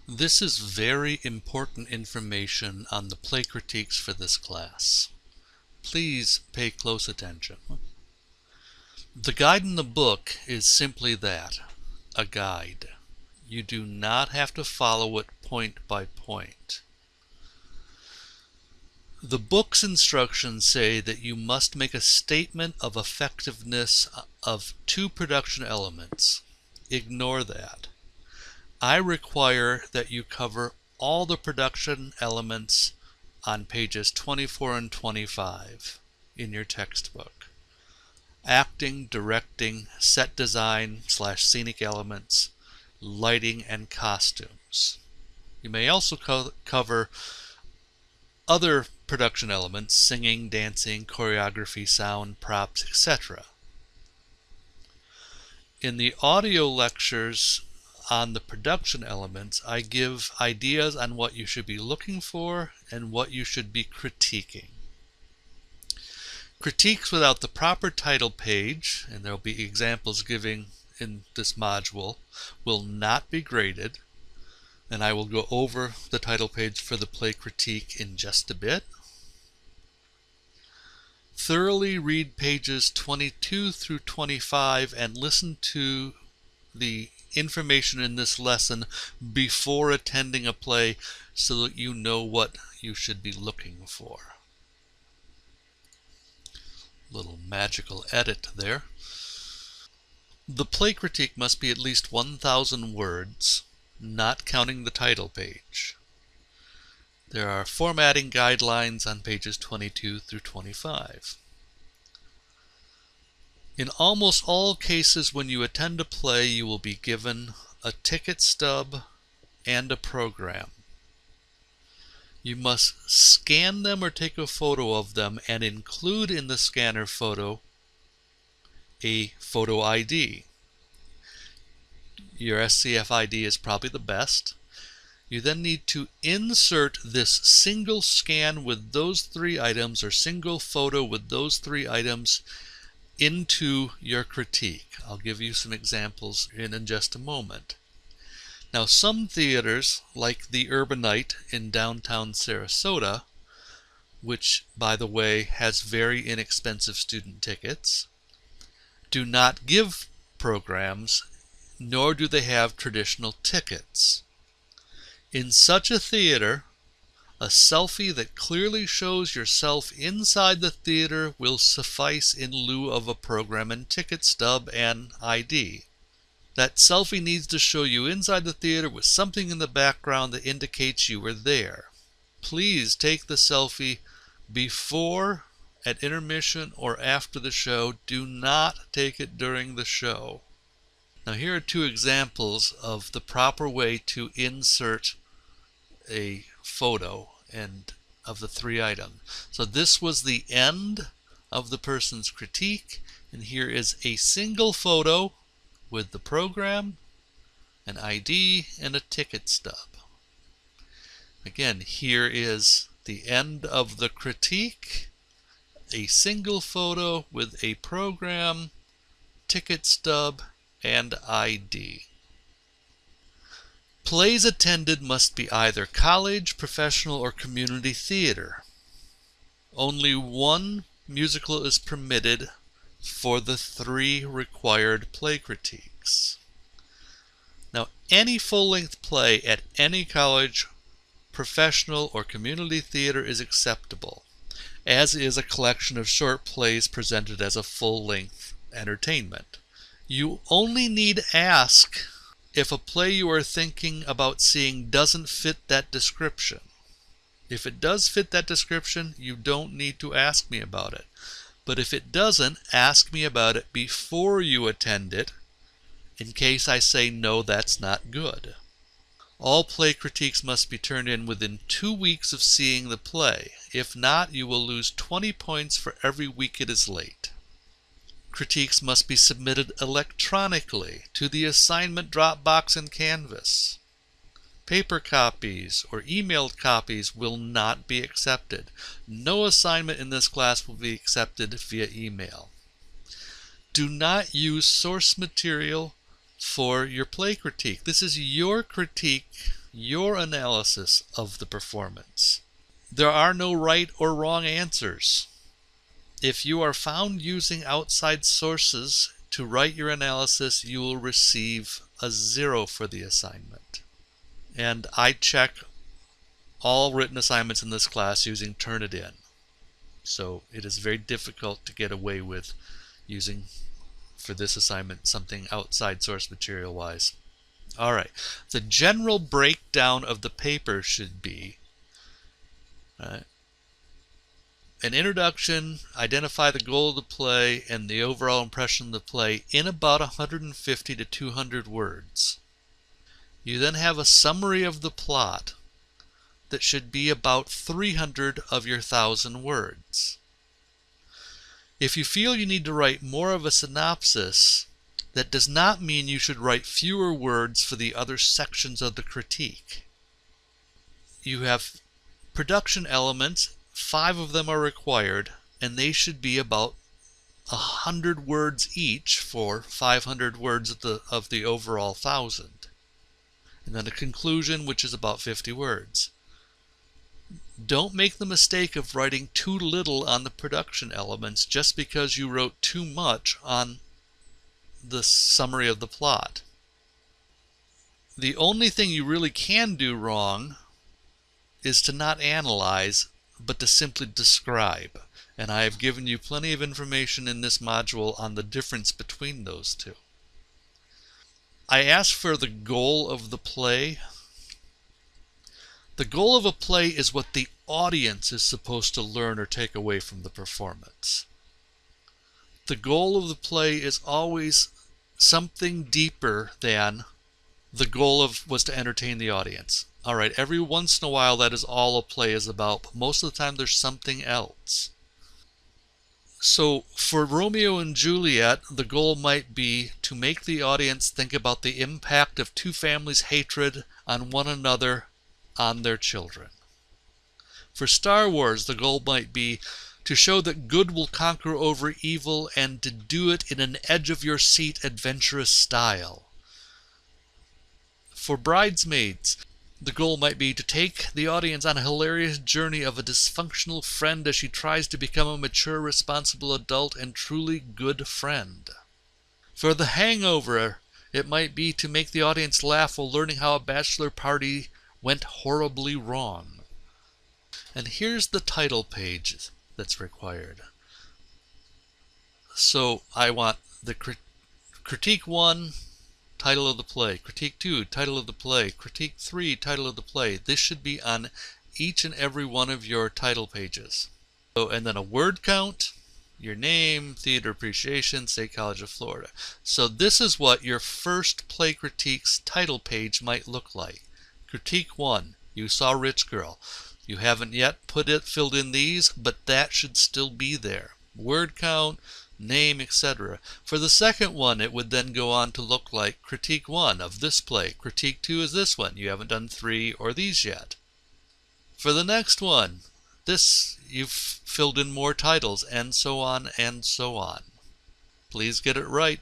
This is very important information on the play critiques for this class. Please pay close attention. The guide in the book is simply that, a guide. You do not have to follow it point by point. The book's instructions say that you must make a statement of effectiveness of 2 production elements. Ignore that. I require that you cover all the production elements on pages 24 and 25 in your textbook. Acting, directing, set design / scenic elements, lighting, and costumes. You may also cover other production elements, singing, dancing, choreography, sound, props, etc. In the audio lectures on the production elements, I give ideas on what you should be looking for and what you should be critiquing. Critiques without the proper title page, and there will be examples given in this module, will not be graded, and I will go over the title page for the play critique in just a bit. Thoroughly read pages 22 through 25 and listen to the information in this lesson before attending a play so that you know what you should be looking for. Little magical edit there. The play critique must be at least 1,000 words, not counting the title page. There are formatting guidelines on pages 22 through 25. In almost all cases when you attend a play, you will be given a ticket stub and a program. You must scan them or take a photo of them and include in the scanner photo a photo ID. Your SCF ID is probably the best. You then need to insert this single scan with those 3 items or single photo with those 3 items into your critique. I'll give you some examples in just a moment. Now, some theaters, like the Urbanite in downtown Sarasota, which, by the way, has very inexpensive student tickets, do not give programs, nor do they have traditional tickets. In such a theater, a selfie that clearly shows yourself inside the theater will suffice in lieu of a program and ticket stub and ID. That selfie needs to show you inside the theater with something in the background that indicates you were there. Please take the selfie before, at intermission, or after the show. Do not take it during the show. Now, here are 2 examples of the proper way to insert a photo and of the 3 items. So this was the end of the person's critique, and here is a single photo with the program, an ID, and a ticket stub. Again, here is the end of the critique, a single photo with a program, ticket stub, and ID. Plays attended must be either college, professional, or community theater. Only 1 musical is permitted for the 3 required play critiques. Now, any full-length play at any college, professional, or community theater is acceptable, as is a collection of short plays presented as a full-length entertainment. You only need ask if a play you are thinking about seeing doesn't fit that description. If it does fit that description, you don't need to ask me about it. But if it doesn't, ask me about it before you attend it, in case I say no, that's not good. All play critiques must be turned in within 2 weeks of seeing the play. If not, you will lose 20 points for every week it is late. Critiques must be submitted electronically to the assignment Dropbox and Canvas. Paper copies or emailed copies will not be accepted. No assignment in this class will be accepted via email. Do not use source material for your play critique. This is your critique, your analysis of the performance. There are no right or wrong answers. If you are found using outside sources to write your analysis, you will receive a 0 for the assignment. And I check all written assignments in this class using Turnitin. So it is very difficult to get away with using, for this assignment, something outside source material wise. Alright, the general breakdown of the paper should be an introduction, identify the goal of the play and the overall impression of the play in about 150 to 200 words. You then have a summary of the plot that should be about 300 of your 1,000 words. If you feel you need to write more of a synopsis, that does not mean you should write fewer words for the other sections of the critique. You have production elements, 5 of them are required, and they should be about 100 words each for 500 words of the overall 1,000. And then a conclusion, which is about 50 words. Don't make the mistake of writing too little on the production elements just because you wrote too much on the summary of the plot. The only thing you really can do wrong is to not analyze, but to simply describe. And I have given you plenty of information in this module on the difference between those two. I asked for the goal of the play. The goal of a play is what the audience is supposed to learn or take away from the performance. The goal of the play is always something deeper than the goal was to entertain the audience. Alright, every once in a while that is all a play is about, but most of the time there's something else. So for Romeo and Juliet, the goal might be to make the audience think about the impact of two families' hatred on one another on their children. For Star Wars, the goal might be to show that good will conquer over evil and to do it in an edge-of-your-seat adventurous style. For Bridesmaids, the goal might be to take the audience on a hilarious journey of a dysfunctional friend as she tries to become a mature, responsible adult and truly good friend. For The Hangover, it might be to make the audience laugh while learning how a bachelor party went horribly wrong. And here's the title page that's required. So I want the critique 1, title of the play, critique 2, title of the play, critique 3, title of the play. This should be on each and every one of your title pages. So, and then a word count, your name, theater appreciation, State College of Florida. So this is what your first play critique's title page might look like. Critique 1, you saw Rich Girl. You haven't yet filled in these, but that should still be there. Word count, name, etc. For the second one, it would then go on to look like critique 1 of this play. Critique 2 is this one. You haven't done 3 or these yet. For the next one, this, you've filled in more titles, and so on and so on. Please get it right.